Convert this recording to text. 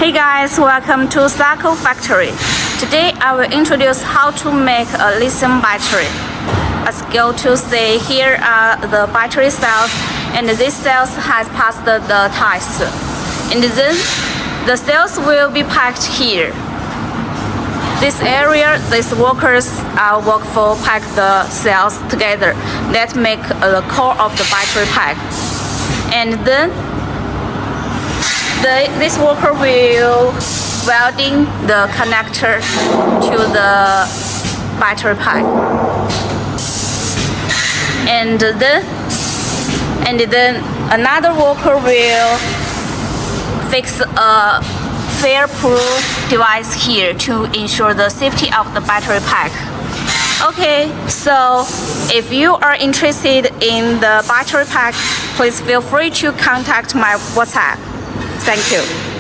Hey guys, welcome to SAKO factory. Today I will introduce how to make a lithium battery. Let's go to see, here are the battery cells, and these cells has passed the test. And then the cells will be packed here. This area, these workers work for pack the cells together. That make the core of the battery pack. And then this worker will welding the connector to the battery pack. And then another worker will fix a fire-proof device here to ensure the safety of the battery pack. Okay, so if you are interested in the battery pack, please feel free to contact my WhatsApp. Thank you.